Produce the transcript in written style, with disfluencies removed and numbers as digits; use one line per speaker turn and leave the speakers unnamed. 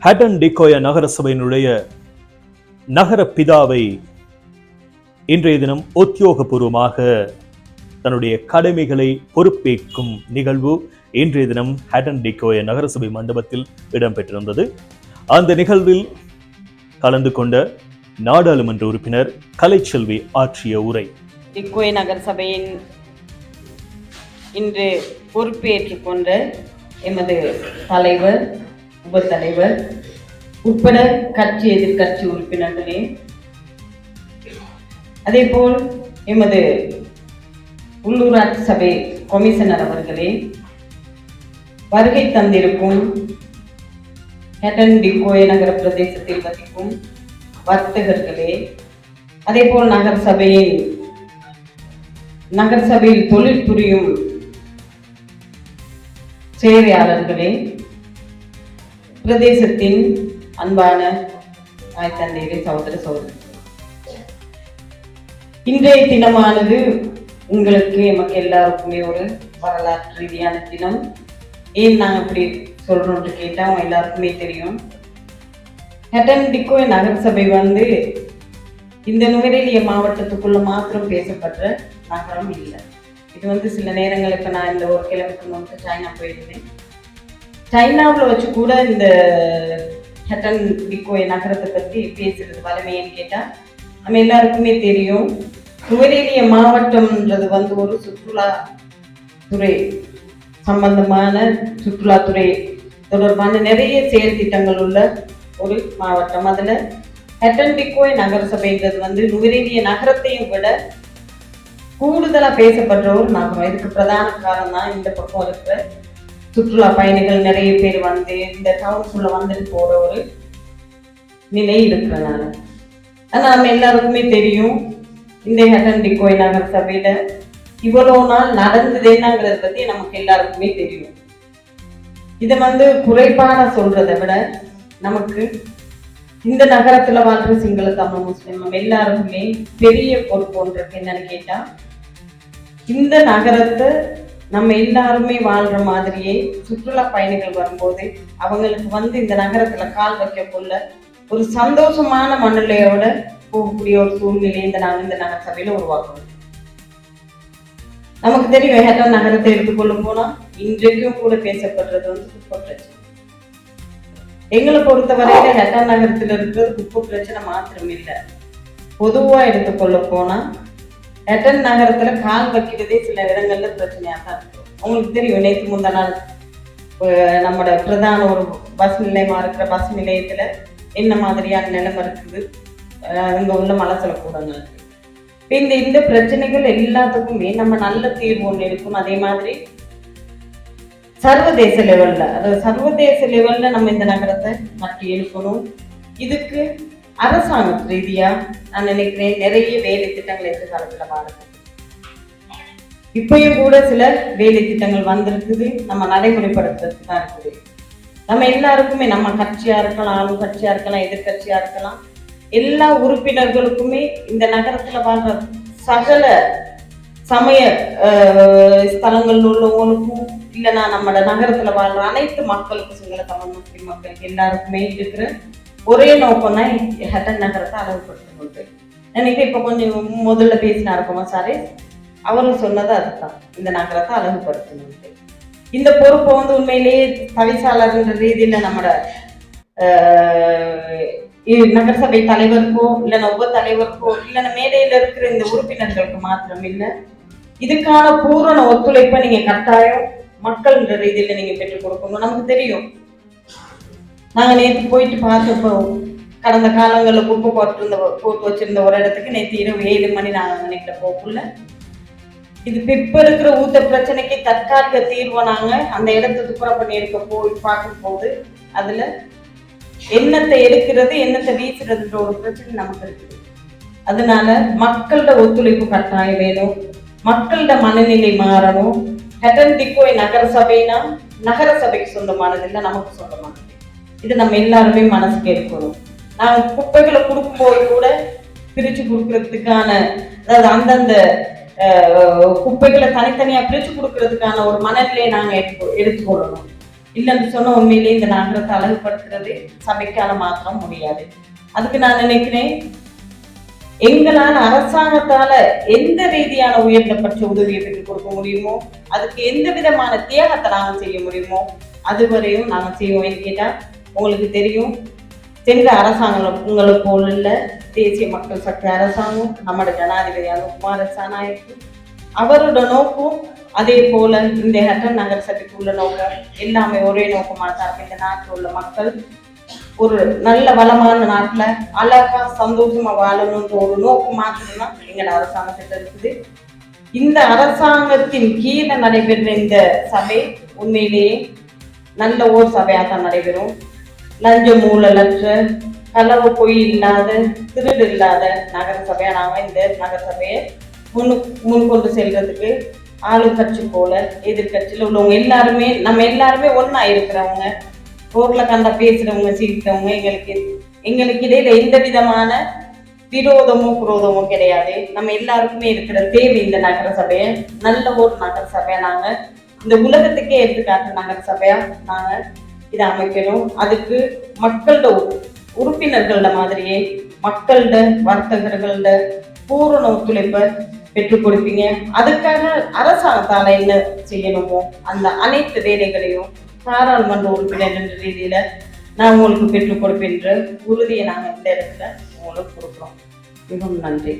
ஹட்டன் டிக்கோயா நகரசபையினுடைய நகர பிதாவை இன்றைய தினம் உத்தியோகபூர்வமாக தன்னுடைய கடமைகளை பொறுப்பேற்கும் நிகழ்வு இன்றைய தினம் ஹட்டன் டிக்கோயா நகரசபை மண்டபத்தில் இடம்பெற்றிருந்தது. அந்த நிகழ்வில் கலந்து கொண்ட நாடாளுமன்ற உறுப்பினர் கலைச்செல்வி ஆற்றிய உரை.
டிக்கோயா நகரசபையின் இன்று பொறுப்பேற்றுக் கொண்ட எமது தலைவர், உபத்தலைவர் உட்பட கட்சி எதிர்கட்சி உறுப்பினர்களே, அதேபோல் எமது உள்ளூராட்சி சபை கமிஷனர் அவர்களே, வருகை தந்திருக்கும் ஹட்டன் டிக்கோயா நகர பிரதேசத்தில் வசிக்கும் வர்த்தகர்களே, அதேபோல் நகரசபையில் தொழில் புரியும் சேவையாளர்களே, பிரதேசத்தின் அன்பான தாய் தந்தையரே, சகோதர சகோதரி, இன்றைய தினமானது உங்களுக்கு எமக்கு எல்லாருக்குமே ஒரு வரலாற்று ரீதியான தினம். ஏன் நாங்கள் அப்படி சொல்றோம்னு கேட்டா அவங்க எல்லாருக்குமே தெரியும். ஹட்டன் டிக்கோயா நகரசபை இந்த நுவரெலியா மாவட்டத்துக்குள்ள மாத்திரம் பேசப்படுற நகரம் இல்லை. இது சில நேரங்கள் இப்ப நான் இந்த ஒரு கிழமைக்கு முன்பு சைனா போயிருந்தேன். சைனாவில் வச்சு கூட இந்த ஹட்டன் டிக்கோயா நகரத்தை பற்றி பேசுறது வலிமைன்னு கேட்டால் நம்ம எல்லாருக்குமே தெரியும். நுவரெலியா மாவட்டம்ன்றது ஒரு சுற்றுலாத்துறை சம்பந்தமான சுற்றுலாத்துறை தொடர்பான நிறைய செயல் திட்டங்கள் உள்ள ஒரு மாவட்டம். அதில் ஹட்டன் டிக்கோயா நகரசபைன்றது நுவரெலியா நகரத்தையும் விட கூடுதலாக பேசப்படுற ஒரு நகரம். இதுக்கு பிரதான காரணம் தான் இந்த பக்கம் இருக்கிற சுற்றுலா பயணிகள் நிறைய பேர் இந்த டவுனுக்குள்ள வந்துட்டு போற ஒரு நிலை இருக்கிறனால. ஆனா நம்ம எல்லாருக்குமே தெரியும், இந்த ஹட்டன் டிக்கோயா நகர சபையில இவ்வளவு நாள் நடந்தது என்னங்கிறத பத்தி நமக்கு எல்லாருக்குமே தெரியும். இதை குறைபாடா சொல்றதை விட நமக்கு இந்த நகரத்துல வாழ்ற சிங்கள தமிழ் முஸ்லிம் நம்ம எல்லாருக்குமே பெரிய பொறுப்பு ஒன்று இருக்கு. என்னன்னு கேட்டா, இந்த நகரத்தை நம்ம எல்லாருமே வாழ்ற மாதிரியே சுற்றுலா பயணிகள் வரும்போது அவங்களுக்கு இந்த நகரத்துல கால் வைக்க கொள்ள ஒரு சந்தோஷமான மனநிலையோட போகக்கூடிய ஒரு சூழ்நிலை இந்த நகர சபையில உருவாக்கணும். நமக்கு தெரியும், ஹட்டன் நகரத்தை எடுத்துக்கொள்ளும் போனா இன்றைக்கும் கூட பேசப்படுறது குப்பை பிரச்சனை. எங்களை பொறுத்தவரையில ஹட்டன் நகரத்துல இருக்கிறது குப்பை பிரச்சனை மாத்திரம் இல்லை. பொதுவா எடுத்துக்கொள்ள போனா ஹட்டன் நகரத்துல கால் வைக்கிறதே சில இடங்கள்ல பிரச்சனையா தான் இருக்கும். உங்களுக்கு தெரியும், நேற்று முந்தா நாள் நம்மட பிரதான ஒரு பஸ் நிலையமா இருக்கிற பஸ் நிலையத்துல என்ன மாதிரியான நிலைமை இருக்குது, அங்க உள்ள மலசல கூடங்கள் இருக்கு. இந்த பிரச்சனைகள் எல்லாத்துக்குமே நம்ம நல்ல தீர்வு ஒன்று இருக்கும். அதே மாதிரி சர்வதேச லெவல்ல நம்ம இந்த நகரத்தை மாற்றி எழுப்பணும். இதுக்கு அரசாங்க ரீதியா நான் நினைக்கிறேன் நிறைய வேலை திட்டங்கள் எதிர்காலத்துல பாருங்க. இப்பயும் கூட சில வேலை திட்டங்கள் வந்திருக்குது, நம்ம நடைமுறைப்படுத்துறதுக்கு தான் இருக்குது. நம்ம எல்லாருக்குமே, நம்ம கட்சியா இருக்கலாம், ஆளும் கட்சியா இருக்கலாம், எதிர்கட்சியா இருக்கலாம், எல்லா உறுப்பினர்களுக்குமே இந்த நகரத்துல வாழ்ற சகல சமய ஸ்தலங்கள் உள்ளவங்களுக்கும் இல்லைன்னா நம்ம நகரத்துல வாழ்ற அனைத்து மக்களுக்கும், சிங்கள தமிழ் முஸ்லிம் மக்களுக்கு எல்லாருக்குமே இருக்கிற ஒரே நோக்கம் தான் ஹட்டன் நகரத்தை அழகுபடுத்தணும். எனக்கு இப்ப கொஞ்சம் முதல்ல பேசினா இருக்குமா சாரே, அவரும் சொன்னது அதுதான், இந்த நகரத்தை அழகுபடுத்தணும். இந்த பொறுப்பை உண்மையிலேயே தவிசாளர் என்ற ரீதியில நம்மட நகரசபை தலைவருக்கோ இல்லைன்னா உப தலைவருக்கோ இல்லைன்னா மேடையில இருக்கிற இந்த உறுப்பினர்களுக்கு மாத்திரம் இல்லை, இதுக்கான பூரண ஒத்துழைப்பை நீங்க கட்டாயம் மக்கள் என்ற ரீதியில நீங்க பெற்றுக் கொடுக்கணும். நமக்கு தெரியும், நாங்க நேற்று போயிட்டு பார்த்தப்போ கடந்த காலங்களில் குப்பை போட்டு வச்சிருந்த ஒரு இடத்துக்கு நேற்று இரவு 7 மணி நாங்கள் நினைக்கிற போக்குள்ள இது இப்ப இருக்கிற ஊத்த பிரச்சனைக்கு தற்காலிக தீர்வை நாங்க அந்த இடத்தை துப்புரம் பண்ணி எடுக்க போய் பார்க்கும் போது அதுல எண்ணத்தை எடுக்கிறது எண்ணத்தை வீசுறதுன்ற ஒரு பிரச்சனை நமக்கு இருக்குது. அதனால மக்களோட ஒத்துழைப்பு கட்டாயம் வேணும், மக்களோட மனநிலை மாறணும். ஹட்டன் டிக்கோயா நகர சபைனா நகர சபைக்கு சொந்தமானது இல்லை, நமக்கு சொந்தமானது. இது நம்ம எல்லாருமே மனசுக்கு எடுக்கணும். நாங்க குப்பைகளை கொடுக்கும்போது கூட பிரிச்சு கொடுக்கறதுக்கான, அதாவது அந்தந்த குப்பைகளை தனித்தனியா பிரிச்சு கொடுக்கறதுக்கான ஒரு மனநிலையை நாங்க எடுத்துக்கொள்ளணும். இல்லைன்னு சொன்ன உண்மையிலேயே இந்த நகரத்தை அழகுபடுத்துறது சபைக்கால மாத்திரம் முடியாது. அதுக்கு நான் நினைக்கிறேன், எங்களால் அரசாங்கத்தால எந்த ரீதியான உயர்ந்தபட்ச உதவியை பெற்றுக் கொடுக்க முடியுமோ, அதுக்கு எந்த விதமான தியாகத்தை நாங்கள் செய்ய முடியுமோ அதுவரையும் நாங்கள் செய்வோம். கேட்டா உங்களுக்கு தெரியும், சென்ற அரசாங்கம் உங்களை போல இல்ல, தேசிய மக்கள் சக்தி அரசாங்கம், நம்முடைய ஜனாதிபதியான குமாரசாநாயக்கு அவரோட நோக்கம் அதே போல இந்த ஹட்டன் நகர சபைக்கு உள்ள நோக்கம் எல்லாமே ஒரே நோக்கமா தான். இந்த நாட்டில் உள்ள மக்கள் ஒரு நல்ல வளமான நாட்டுல அழகா சந்தோஷமா வாழணும்ன்ற ஒரு நோக்கம் மாத்திரம்தான் எங்களோட அரசாங்கத்திட்ட இருக்குது. இந்த அரசாங்கத்தின் கீழே நடைபெற்ற இந்த சபை உண்மையிலேயே நல்ல ஒரு சபையா தான் நடைபெறும். லஞ்சம் ஊழலற்ற, களவு பொய் இல்லாத, திருடு இல்லாத நகர சபையா நாம இந்த நகர சபையை முன்கொண்டு செல்றதுக்கு ஆளுங்கட்சி போல எதிர்கட்சியில உள்ளவங்க எல்லாருமே நம்ம எல்லாருமே ஒன்னா இருக்கிறவங்க, ரோட்ல கண்டா பேசுறவங்க சிரிக்கிறவங்க, எங்களுக்கு இடையில எந்த விதமான விரோதமோ குரோதமோ கிடையாது. நம்ம எல்லாருக்குமே இருக்கிற தேவை இந்த நகர சபையை நல்ல ஒரு நகர சபையா நாங்க இந்த உலகத்துக்கே எடுத்துக்காட்டு நகர சபையா நாங்க இதை அமைக்கணும். அதுக்கு மக்களோட உறுப்பினர்கள மாதிரியே மக்களோட வர்த்தகர்களோட பூரண ஒத்துழைப்பை பெற்றுக் கொடுப்பீங்க. அதுக்காக அரசாங்கத்தால என்ன செய்யணுமோ அந்த அனைத்து வேலைகளையும் பாராளுமன்ற உறுப்பினர் என்ற ரீதியில நான் உங்களுக்கு பெற்றுக் கொடுப்பேன்ற உறுதியை நாங்கள் இந்த இடத்துல உங்களுக்கு கொடுக்குறோம். மிகவும் நன்றி.